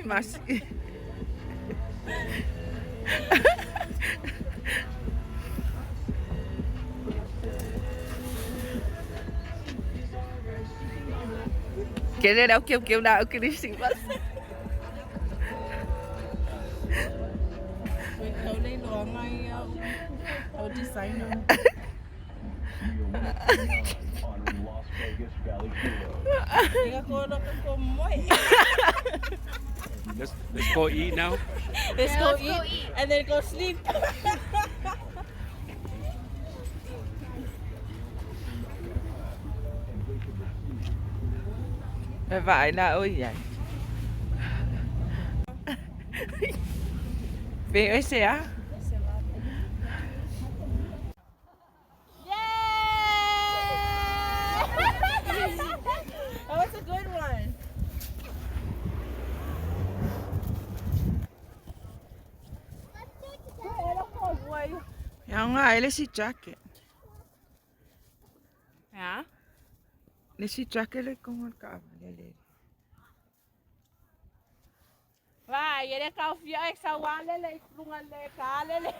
ますKailan ako kiyam-kiyam na ako kinisimas. Ikaw na yung ngay o designer. Kaya ko lang ko mo eh. Let's go eat now. Let's go eat and then go sleep. Phải na ôi vậy. Về ơi xe. Yay! That was a good one. Ja, nga, eller si jacket. Ja? Ni si jacket eller kommer ka eller. Vai, ele é calfia, é sawale, ele krungale, kalele.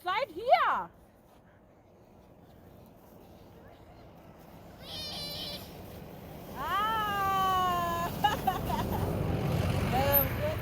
Slide here. Ah! Good.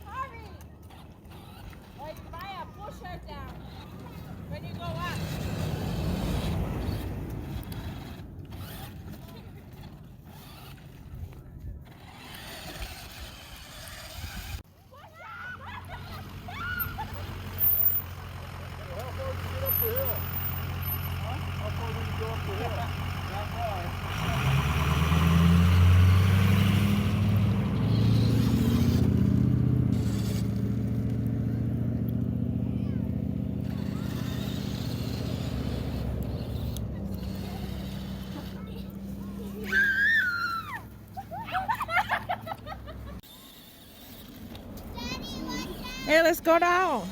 Hurry! Wait, Maya, push her down when you go up. Hey, let's go down.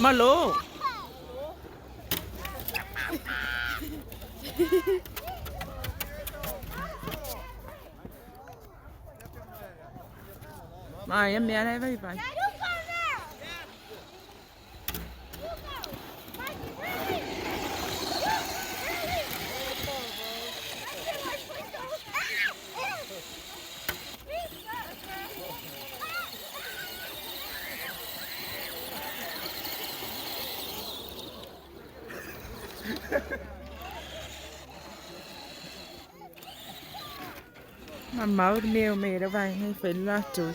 Malo. Maya, mẹ đây vậy vậy. Mà mở mèo mẹ đâu vậy hay phải là chuột.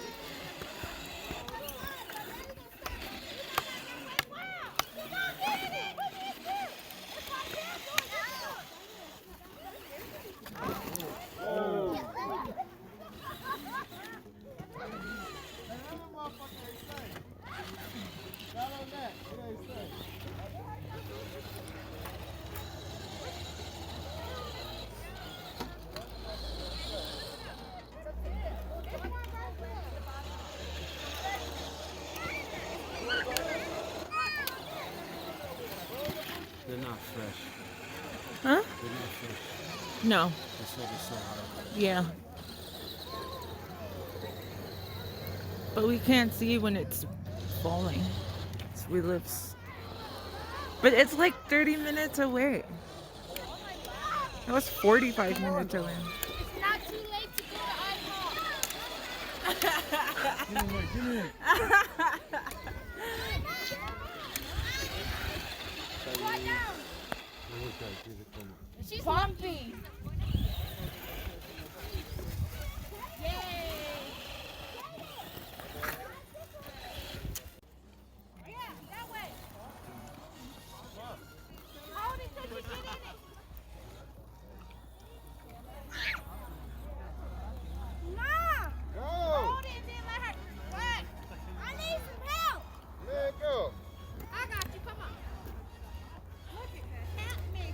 They're not fresh. Huh? They're not fresh. No. They said it's so hot. Yeah. But we can't see when it's falling. So we live. But it's like 30 minutes away. That was 45 minutes away. It's not too late to go to IHOP. Give me it. Go down. She's Bumpy. Yay! Yeah, that way. Hold it till you get in it. Nah. Go! Hold it and then let her. What? I need some help. Let go! I got you. Come on. Look at that. Help me.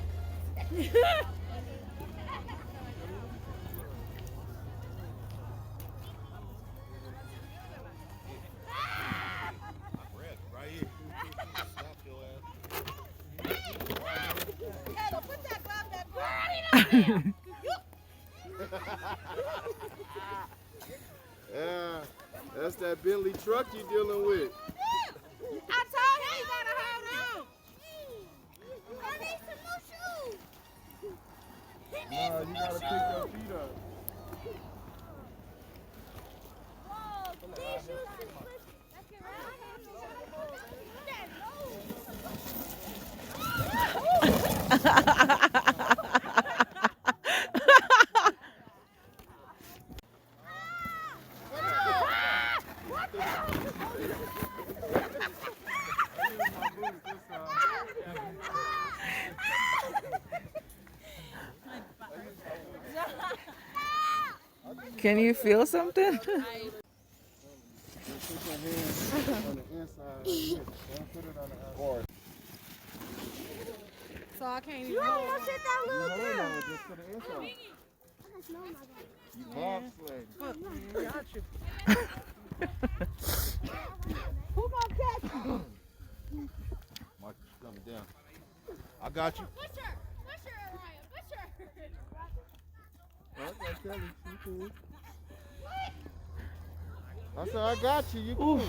Right here. Stop your Taylor, put that glove back on. Yeah, that's that Bentley truck you dealing with. I told him he gotta hold on. I need some more shoes. Nah, you gotta pick your feet up. Whoa, these shoes is slippery. Let's get Can you feel something? Just put your hands on the inside. Don't put it on the outside. So I can't even You almost hit that You little hold girl. on just to the inside. You bobsledding. Who gonna catch him? Mike, coming down. I got you. Push her, Araya, push her. I got Kelly. You cool. I said, I got you. You cool.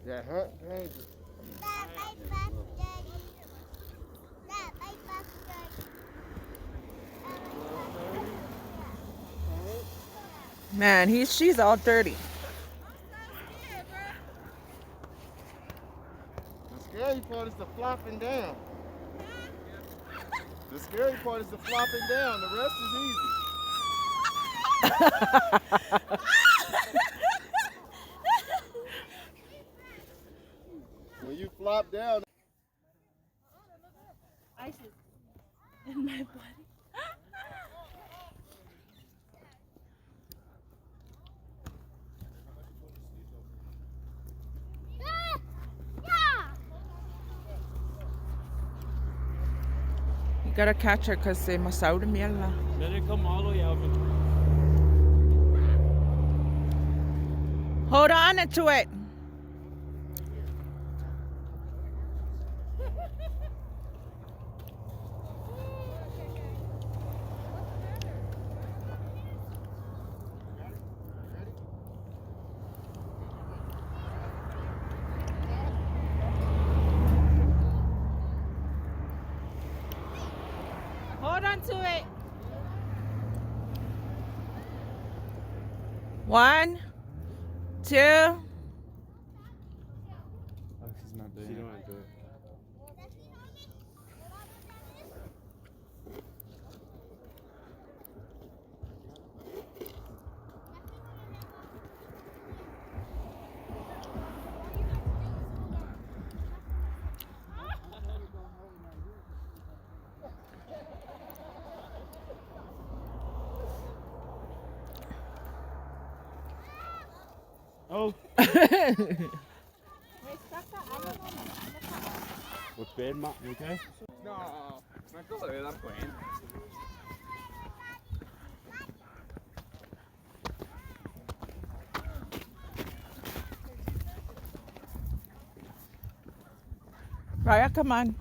That hunt dangerous. Man, she's all dirty. The scary part is the flopping down. The scary part is the flopping down. The rest is easy. When you flop down, Ice is in my body. You gotta catch her because se masao de mierda. Let it come all the way out. Hold on to it. Hold on to it. 1, 2. She's not doing it. She don't want to do it. Oh. Pues perma, ¿ok? No, me acabo de dar cuenta. Raya, come on.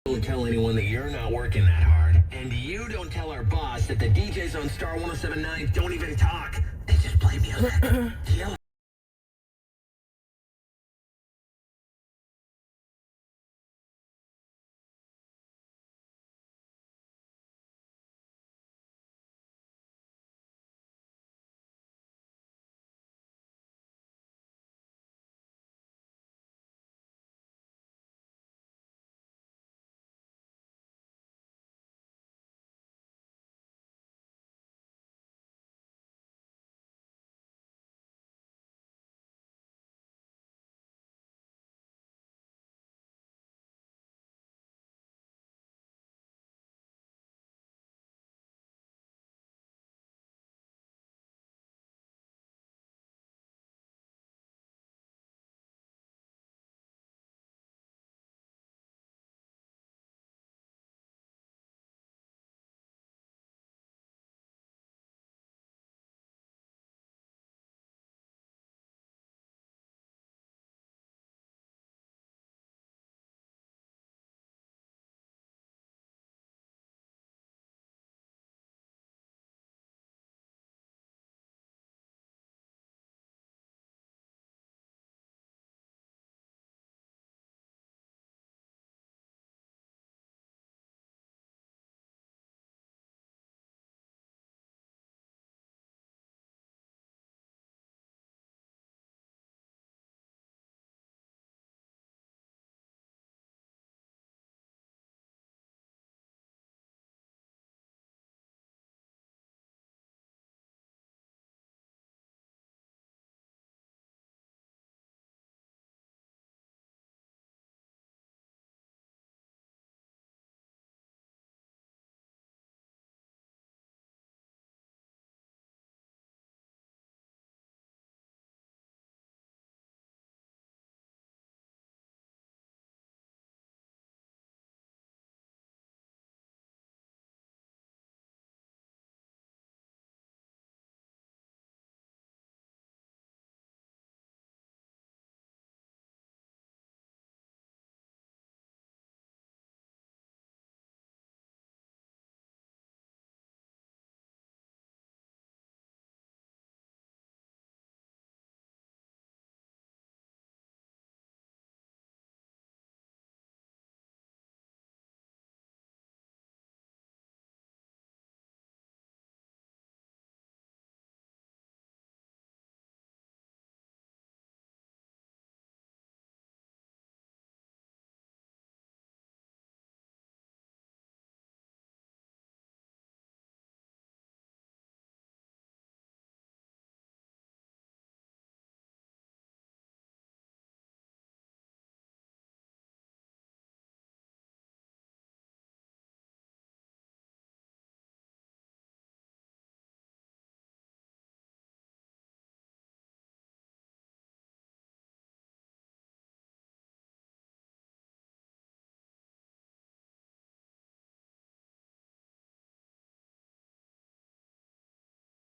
Don't tell anyone that you're not working that hard. And you don't tell our boss that the DJs on Star 107.9 don't even talk. They just play music. Deal.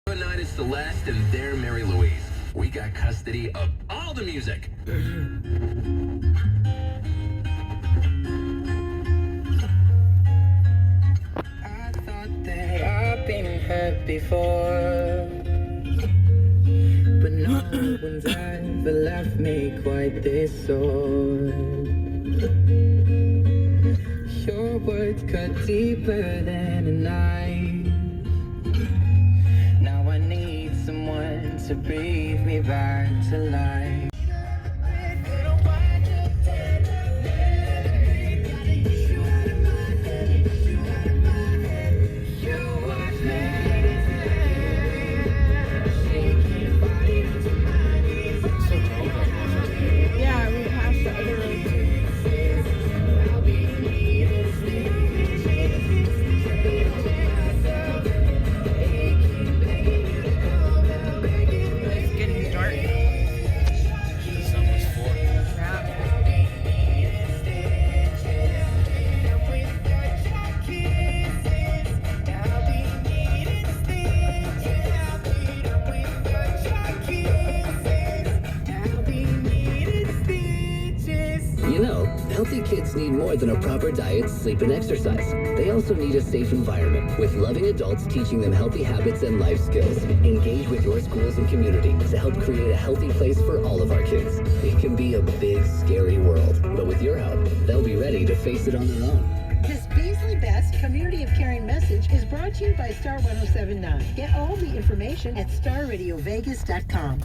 Tonight is Celeste and they're Mary Louise. We got custody of all the music. I thought that I've been hurt before, but no one's ever left me quite this sore. Your words cut deeper than a knife. Now I need someone to breathe me back to life. Yeah, we passed the other road too. It's getting dark. kids need more than a proper diet, sleep, and exercise. They also need a safe environment with loving adults teaching them healthy habits and life skills. Engage with your schools and community to help create a healthy place for all of our kids. It can be a big, scary world, but with your help, they'll be ready to face it on their own. This Beasley Best Community of Caring message is brought to you by Star 1079. Get all the information at starradiovegas.com.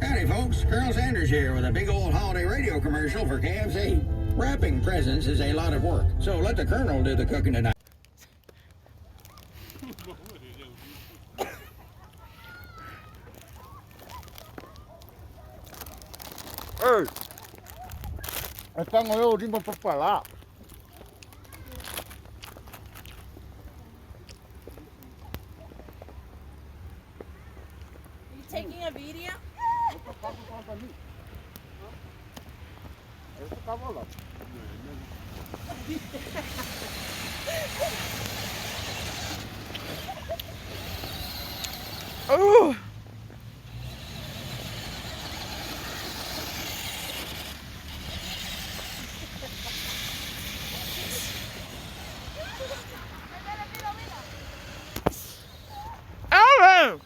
Howdy, folks. Colonel Sanders here with a big old holiday radio commercial for KFC. Wrapping presents is a lot of work, so let the Colonel do the cooking tonight. Hey, están los últimos para lá. You taking a video? Oh! Oh!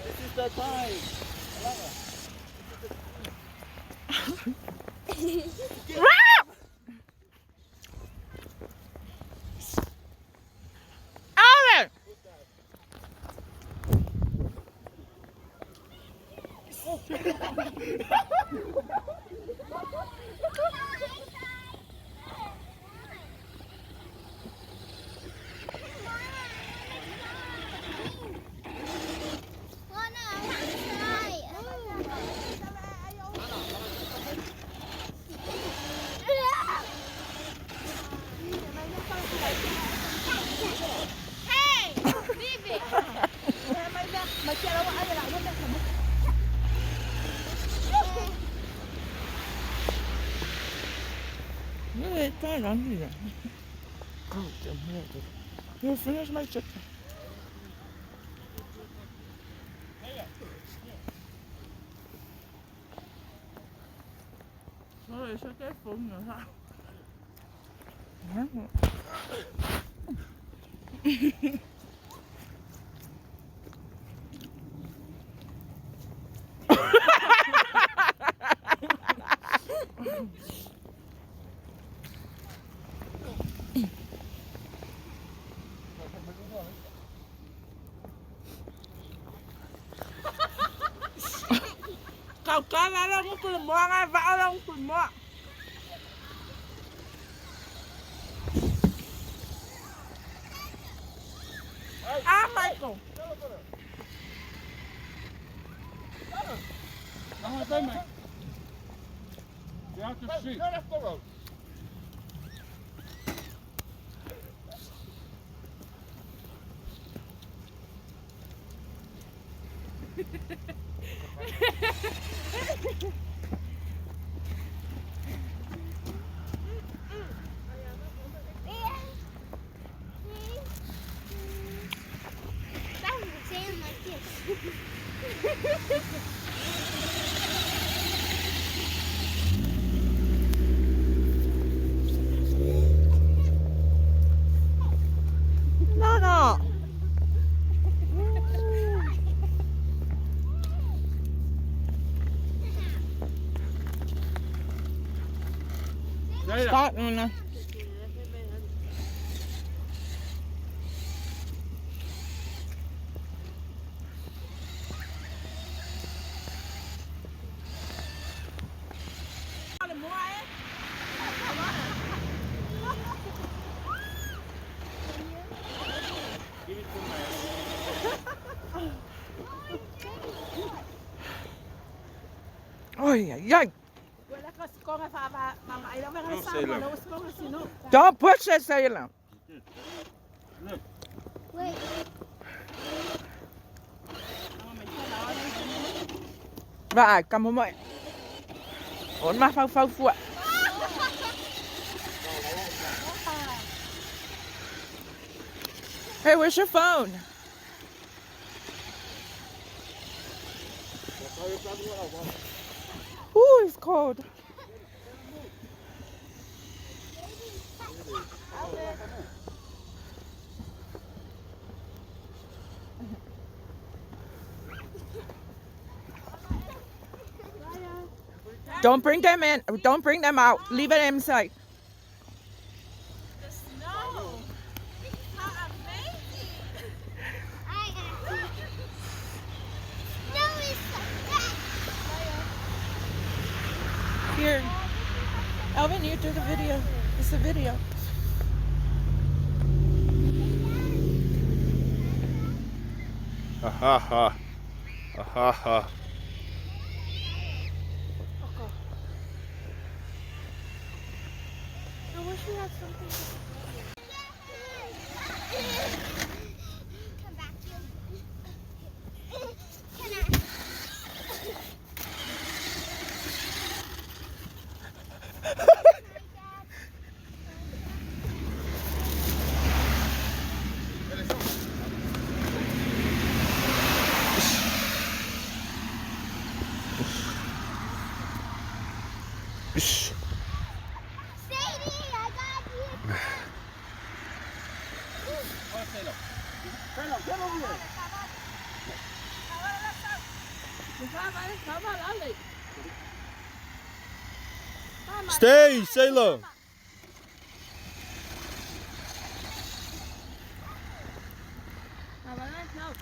This is the time. Alan! Really, fine, I'm here. Oh, damn, you finish my chicken. Sorry, it's okay for me, huh? Cậu cá ra đâu cũng tìm mua ngay vã đâu cũng tìm mua. Michael. Get out the seat. No. Start, Nuna. Ay. Don't push it, Salem. Wait. Rồi, cầm một mậy. Ổn mà phao phụ. Hey, where's your phone? Ooh, it's cold. Don't bring them in. Don't bring them out. Leave it inside. The snow. How amazing. Snow is so bad. Here. Elvin, you do the video. It's a video. Ha ha ha. Ha ha ha. I wish we had something. Come back here. Can I? Sadie, I got you. Stay, Sailor. Hey, I'm back here.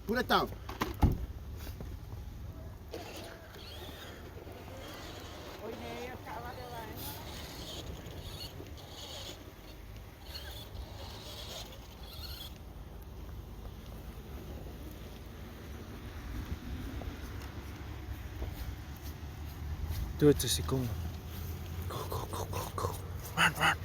Put it down. Do it to Sikuma. Go, go, go, go, go. Run, run.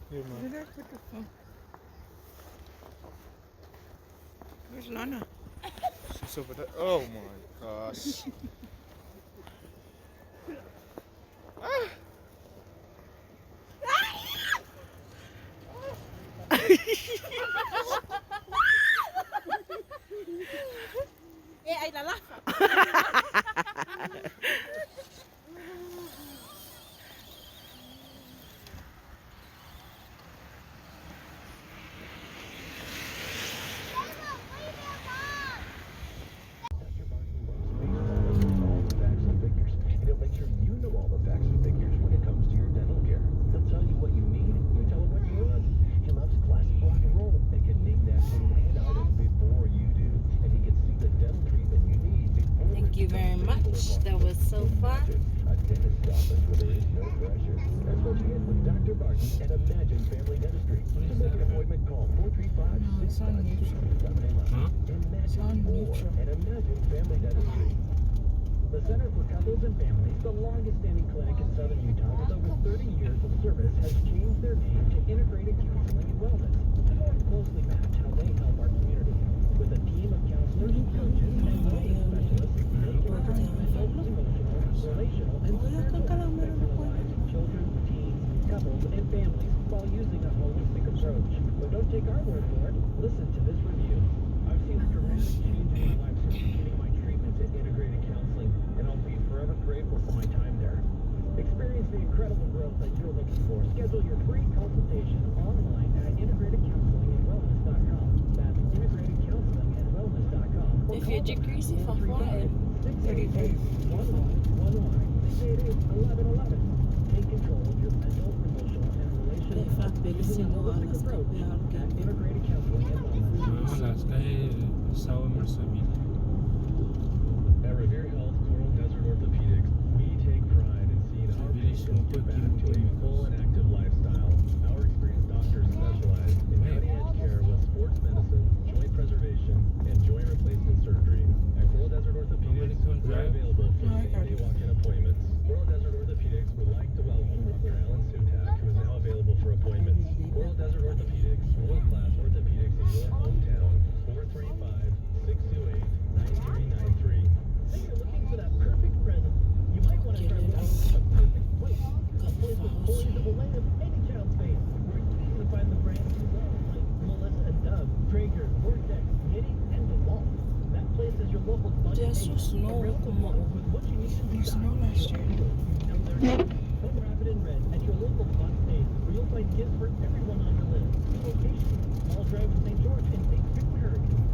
Here, Where did I put the phone? Where's Lana? She's over there. Oh my gosh. Ay, nalafa. Thank you very much. That was so fun. It's on neutral. It's on neutral. The Center for Couples and Families, the longest standing clinic in southern Utah with over 30 years of service, has changed their name to Integrated Counseling and Wellness to more closely match how they help our community. With a team of counselors, coaches, and wellness specialists, they can provide mental, emotional, relational, and spiritual aspects in the lives of children, teens, Don't take our word for it. Listen to this review. I've seen a dramatic change in my life since beginning my treatments at Integrated Counseling, and I'll be forever grateful for my time there. Experience the incredible growth that you're looking for. Schedule your free consultation online at integratedcounselingandwellness.com. That's integratedcounselingandwellness.com. If you're greasy for flying, 30 days. 1111. 688-1111. Take control of your mental, emotional, and relational health using a holistic approach at Integrated Counseling and Wellness. Las calles Sao Marceville. At Revere Health Coral Desert Orthopedics, we take pride in seeing our patients get back to a full and active lifestyle. Our experienced doctors specialize in cutting-edge care with sports medicine, joint preservation, and joint replacement surgery. At Coral Desert Orthopedics, we're available for same-day walk-in appointments. Coral Desert Orthopedics would like to welcome Dr. Alan Sutak, who is now available for appointments. Coral Desert Orthopedics, world-class orthopedics in your hometown. 435-628-9393. If you're looking for that perfect present, you might want to start looking for a perfect place. A place with poise that will light up any child's face, where it's easy to find the brands you love, like Melissa and Dove, Traeger, Vortex, Yeti, and DeWalt. That place is your local budget there's agent, snow a real como with what you need in There's stock. snow last year. Home Rapid and Red at your local bus station, where you'll find gifts for everyone on your list. Two locations, Small Drive in St. George and St. Vincent.